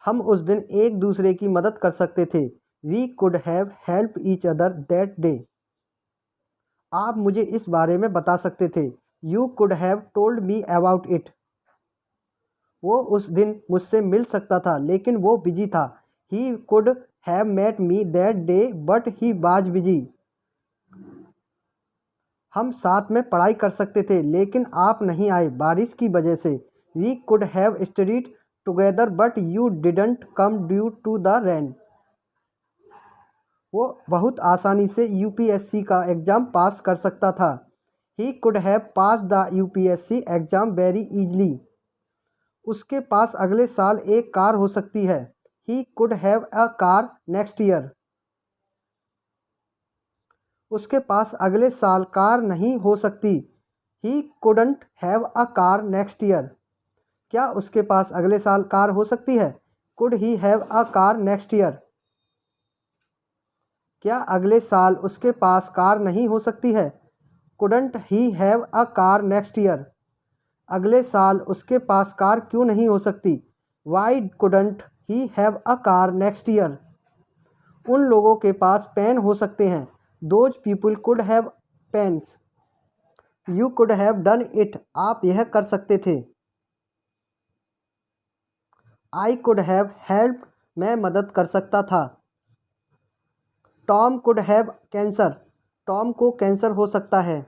हम उस दिन एक दूसरे की मदद कर सकते थे। We could have help each other that day. आप मुझे इस बारे में बता सकते थे। You could have told me about it. वो उस दिन मुझसे मिल सकता था लेकिन वो बिजी था। He could have met me that day but he was busy. हम साथ में पढ़ाई कर सकते थे लेकिन आप नहीं आए बारिश की वजह से। We could have studied together but you didn't come due to the rain. वो बहुत आसानी से यूपीएससी का एग्ज़ाम पास कर सकता था। He could have pass the UPSC exam very easily. उसके पास अगले साल एक कार हो सकती है। ही could have a car next year. उसके पास अगले साल कार नहीं हो सकती। He couldn't have a car next year. क्या उसके पास अगले साल कार हो सकती है? Could he have a car next year. क्या अगले साल उसके पास कार नहीं हो सकती है? Couldn't he have a car next year. अगले साल उसके पास कार क्यों नहीं हो सकती? Why couldn't he have a car next year. उन लोगों के पास पेन हो सकते हैं। Those people could have pens. You could have done it. आप यह कर सकते थे। I could have help. मैं मदद कर सकता था। Tom could have cancer. Tom को कैंसर हो सकता है।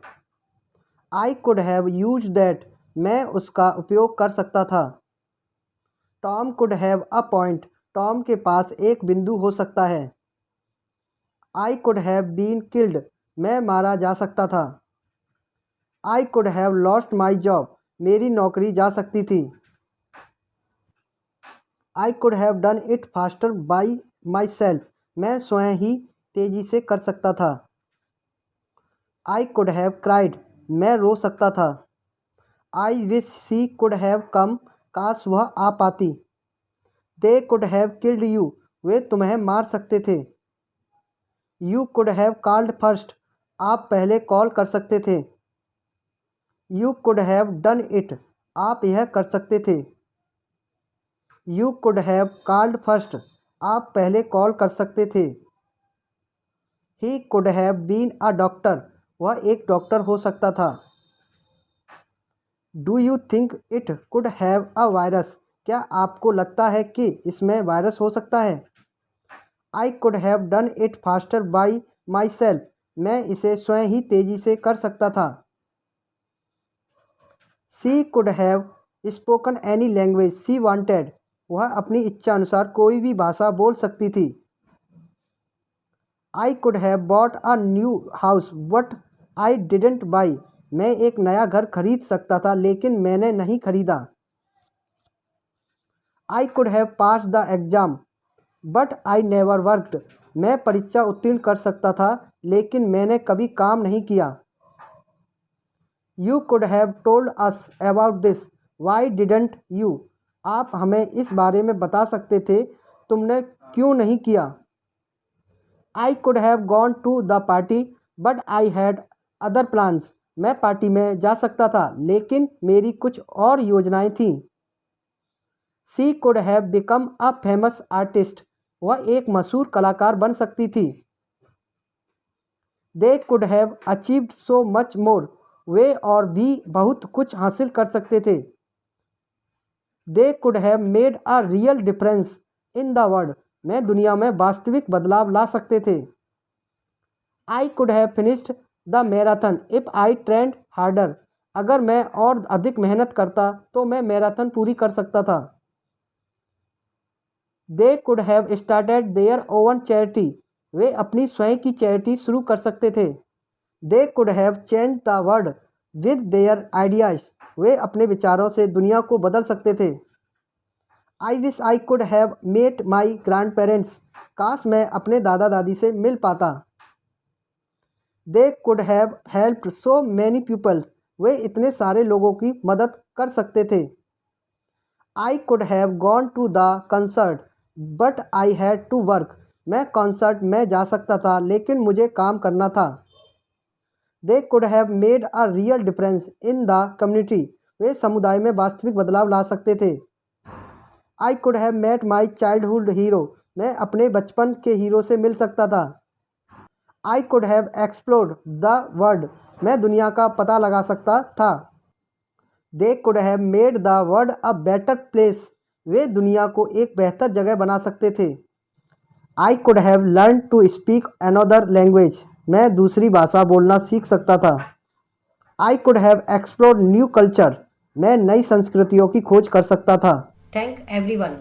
I could have use that. मैं उसका उपयोग कर सकता था। Tom could have a point. Tom के पास एक बिंदु हो सकता है। I could have been killed. मैं मारा जा सकता था। I could have lost my job. मेरी नौकरी जा सकती थी। I could have done it faster by myself. मैं स्वयं ही तेजी से कर सकता था। I could have cried. मैं रो सकता था। आई wish she could have come. काश वह आ पाती। They could have killed you. वे तुम्हें मार सकते थे। You could have called first. आप पहले कॉल कर सकते थे। You could have done it. आप यह कर सकते थे। You could have called first. आप पहले कॉल कर सकते थे। He could have been a doctor. वह एक डॉक्टर हो सकता था। Do you think it could have a virus. क्या आपको लगता है कि इसमें वायरस हो सकता है? I could have done it faster by myself. मैं इसे स्वयं ही तेजी से कर सकता था। She could have spoken any language she wanted. वह अपनी इच्छा अनुसार कोई भी भाषा बोल सकती थी। I could have bought a new house but I didn't by. मैं एक नया घर खरीद सकता था लेकिन मैंने नहीं खरीदा। आई could have pass the exam but I never worked. मैं परीक्षा उत्तीर्ण कर सकता था लेकिन मैंने कभी काम नहीं किया। You could have told us about this. Y didn't you. आप हमें इस बारे में बता सकते थे। तुमने क्यों नहीं किया? I could have gone to the party but I had other plans. मैं पार्टी में जा सकता था लेकिन मेरी कुछ और योजनाएं थीं। She could have become a famous artist. वह एक मशहूर कलाकार बन सकती थी। They could have achieved so much more. वे और भी बहुत कुछ हासिल कर सकते थे। They could have made a real difference in the world. मैं दुनिया में वास्तविक बदलाव ला सकते थे। I could have finished the marathon if I trained harder. अगर मैं और अधिक मेहनत करता तो मैं मैराथन पूरी कर सकता था। They could have started their own charity. वे अपनी स्वयं की चैरिटी शुरू कर सकते थे। They could have change the world with their ideas. वे अपने विचारों से दुनिया को बदल सकते थे। I wish I could have met my grandparents. काश मैं अपने दादा दादी से मिल पाता। They could have helped so many peoples. वे इतने सारे लोगों की मदद कर सकते थे। I could have gone to the concert but I had to work. मैं कॉन्सर्ट में जा सकता था लेकिन मुझे काम करना था। They could have made a real difference in the community. वे समुदाय में वास्तविक बदलाव ला सकते थे। I could have met my childhood hero, मैं अपने बचपन के हीरो से मिल सकता था। I could have explored the world, मैं दुनिया का पता लगा सकता था। They could have made the world a better place, वे दुनिया को एक बेहतर जगह बना सकते थे। I could have learn to speak another language, मैं दूसरी भाषा बोलना सीख सकता था। I could have explored new culture, मैं नई संस्कृतियों की खोज कर सकता था। Thank everyone.